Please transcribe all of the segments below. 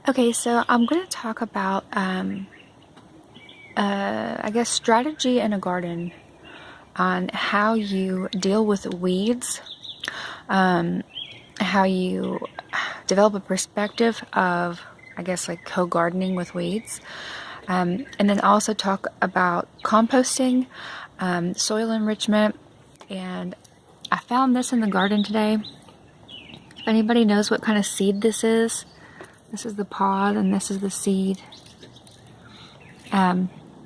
Okay, so I'm going to talk about, I guess, strategy in a garden on how you deal with weeds, how you develop a perspective of, I guess, like co-gardening with weeds, and then also talk about composting, soil enrichment, and I found this in the garden today. If anybody knows what kind of seed this is the pod and this is the seed.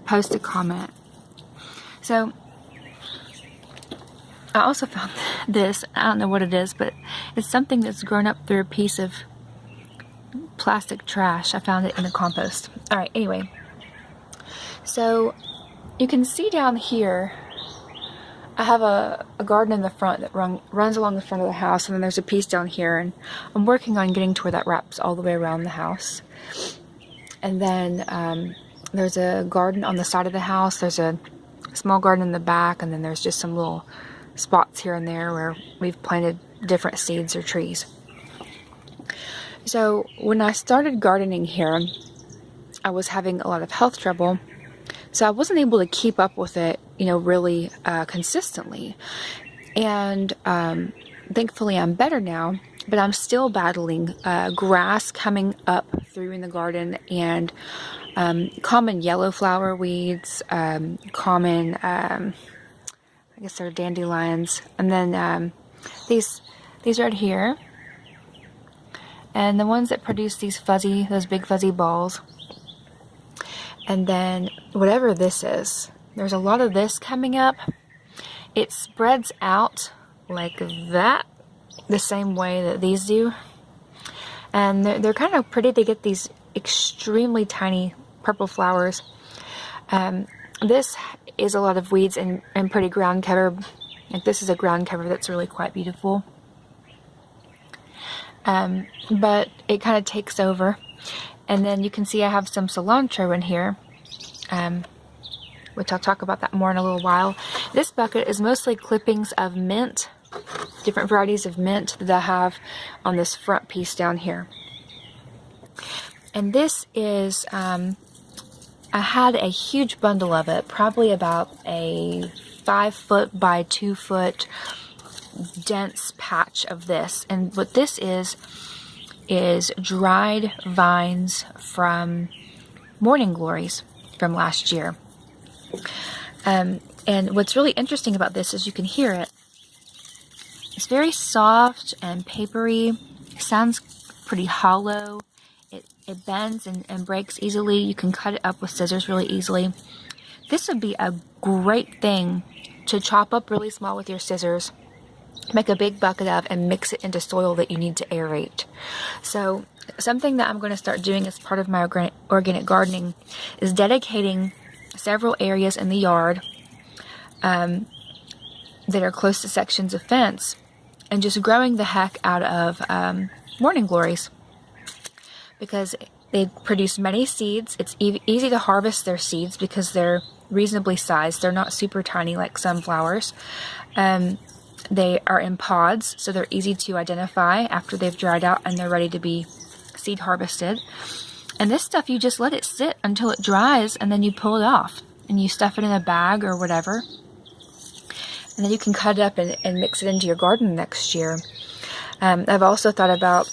Post a comment. So I also found this. I don't know what it is, but it's something that's grown up through a piece of plastic trash. I found it in the compost. Alright, anyway. So you can see down here, I have a garden in the front that runs along the front of the house, and then there's a piece down here, and I'm working on getting to where that wraps all the way around the house. And then there's a garden on the side of the house, there's a small garden in the back, and then there's just some little spots here and there where we've planted different seeds or trees. So when I started gardening here, I was having a lot of health trouble, so I wasn't able to keep up with it, really consistently. And thankfully I'm better now, but I'm still battling grass coming up through in the garden, and common yellow flower weeds, common, I guess they're dandelions, and then these right here, and the ones that produce those big fuzzy balls, and then whatever this is. There's a lot of this coming up. It spreads out like that, the same way that these do, and they're kind of pretty. They get these extremely tiny purple flowers. This is a lot of weeds and pretty ground cover. Like this is a ground cover that's really quite beautiful. But it kind of takes over. And then you can see I have some cilantro in here, which I'll talk about that more in a little while. This bucket is mostly clippings of mint, different varieties of mint that I have on this front piece down here. And this is, I had a huge bundle of it, probably about a 5 foot by 2 foot dense patch of this. And what this is dried vines from morning glories from last year. And what's really interesting about this is you can hear it. It's very soft and papery. It sounds pretty hollow. It bends and breaks easily. You can cut it up with scissors really easily. This would be a great thing to chop up really small with your scissors, make a big bucket of, and mix it into soil that you need to aerate. So something that I'm going to start doing as part of my organic gardening is dedicating several areas in the yard that are close to sections of fence, and just growing the heck out of morning glories, because they produce many seeds. It's easy to harvest their seeds because they're reasonably sized. They're not super tiny like sunflowers. They are in pods, so they're easy to identify after they've dried out and they're ready to be seed harvested. And this stuff, you just let it sit until it dries, and then you pull it off and you stuff it in a bag or whatever, and then you can cut it up and mix it into your garden next year. I've also thought about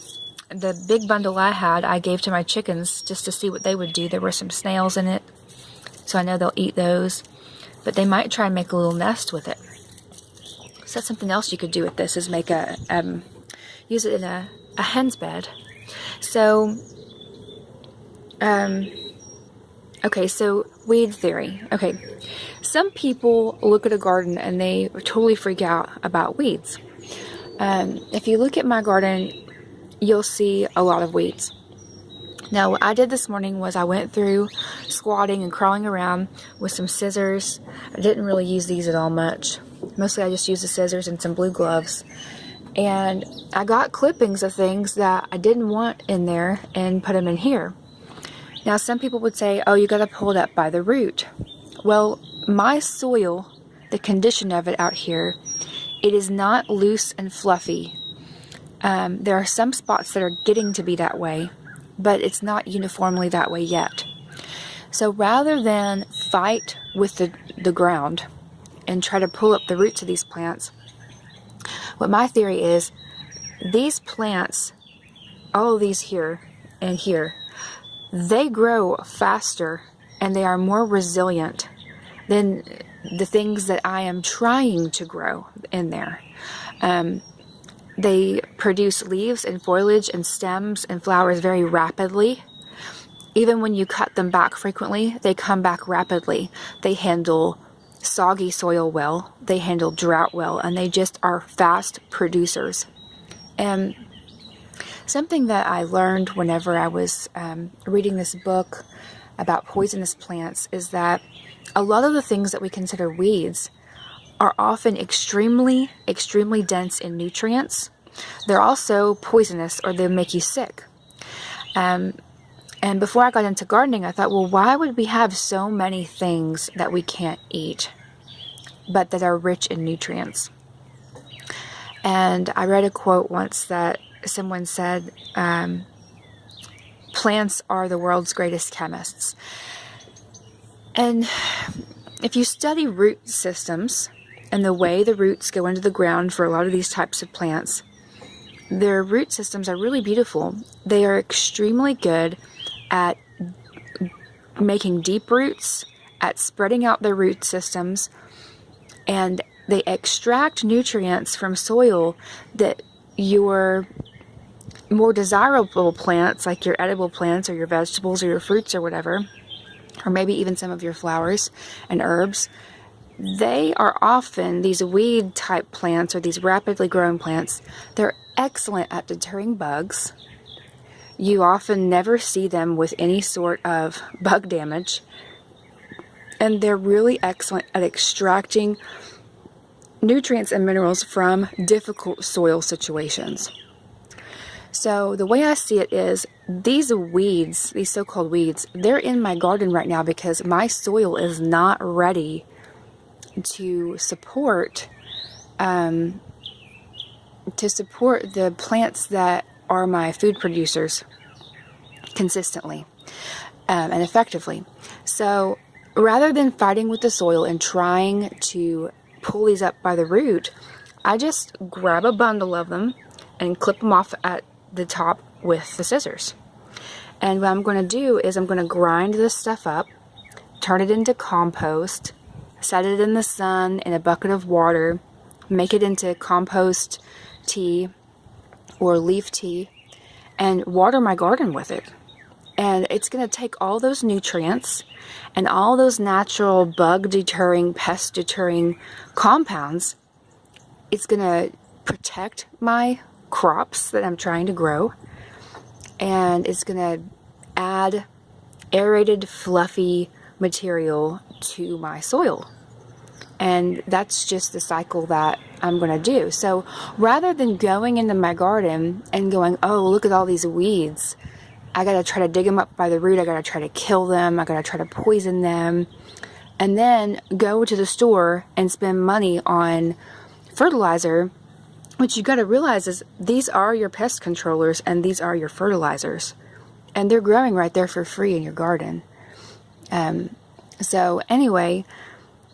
the big bundle I gave to my chickens just to see what they would do. There were some snails in it, so I know they'll eat those, but they might try and make a little nest with it. So that's something else you could do with this, is make use it in a hen's bed. So, okay, so weed theory. Okay, some people look at a garden and they totally freak out about weeds. If you look at my garden, you'll see a lot of weeds. Now, what I did this morning was I went through squatting and crawling around with some scissors. I didn't really use these at all much. Mostly I just used the scissors and some blue gloves. And I got clippings of things that I didn't want in there and put them in here. Now, some people would say, oh, you got to pull it up by the root. Well, my soil, the condition of it out here, it is not loose and fluffy. There are some spots that are getting to be that way, but it's not uniformly that way yet. So rather than fight with the ground and try to pull up the roots of these plants, what my theory is, these plants, all of these here and here, they grow faster and they are more resilient than the things that I am trying to grow in there. They produce leaves and foliage and stems and flowers very rapidly. Even when you cut them back frequently, they come back rapidly. They handle soggy soil well, they handle drought well, and they just are fast producers. And something that I learned whenever I was reading this book about poisonous plants is that a lot of the things that we consider weeds are often extremely, extremely dense in nutrients. They're also poisonous, or they make you sick. And before I got into gardening, I thought, well, why would we have so many things that we can't eat, but that are rich in nutrients? And I read a quote once that someone said, plants are the world's greatest chemists. And if you study root systems and the way the roots go into the ground for a lot of these types of plants, their root systems are really beautiful. They are extremely good at making deep roots, at spreading out their root systems, and they extract nutrients from soil that your more desirable plants, like your edible plants or your vegetables or your fruits or whatever, or maybe even some of your flowers and herbs, they are often, these weed type plants or these rapidly growing plants, they're excellent at deterring bugs. You often never see them with any sort of bug damage. And they're really excellent at extracting nutrients and minerals from difficult soil situations. So the way I see it is, these weeds, these so-called weeds, they're in my garden right now because my soil is not ready to support the plants that are my food producers consistently and effectively. So rather than fighting with the soil and trying to pull these up by the root, I just grab a bundle of them and clip them off at the top with the scissors. And what I'm going to do is I'm going to grind this stuff up, turn it into compost, set it in the sun in a bucket of water, make it into compost tea or leaf tea, and water my garden with it. And it's going to take all those nutrients and all those natural bug deterring, pest deterring compounds. It's going to protect my crops that I'm trying to grow, and it's going to add aerated, fluffy material to my soil. And that's just the cycle that I'm going to do. So rather than going into my garden and going, oh, look at all these weeds, I got to try to dig them up by the root, I got to try to kill them, I got to try to poison them, and then go to the store and spend money on fertilizer, what you got to realize is these are your pest controllers and these are your fertilizers. And they're growing right there for free in your garden. So anyway,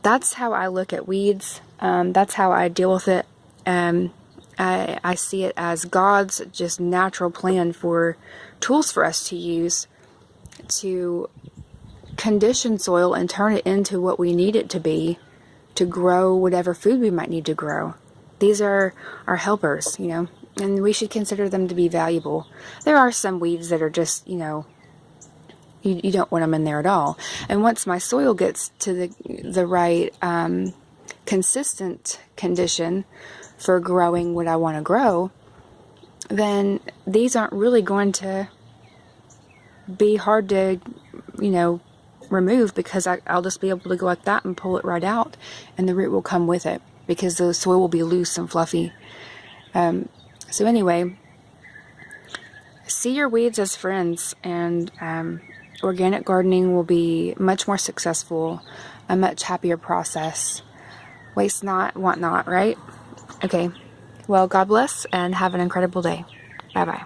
that's how I look at weeds. That's how I deal with it. I see it as God's just natural plan for tools for us to use to condition soil and turn it into what we need it to be to grow whatever food we might need to grow. These are our helpers, you know, and we should consider them to be valuable. There are some weeds that are just, you know, you don't want them in there at all. And once my soil gets to the right consistent condition for growing what I want to grow, then these aren't really going to be hard to, you know, remove, because I'll just be able to go like that and pull it right out, and the root will come with it because the soil will be loose and fluffy. So anyway, see your weeds as friends, and organic gardening will be much more successful, a much happier process. Waste not, want not, right? Okay. Well, God bless and have an incredible day. Bye-bye.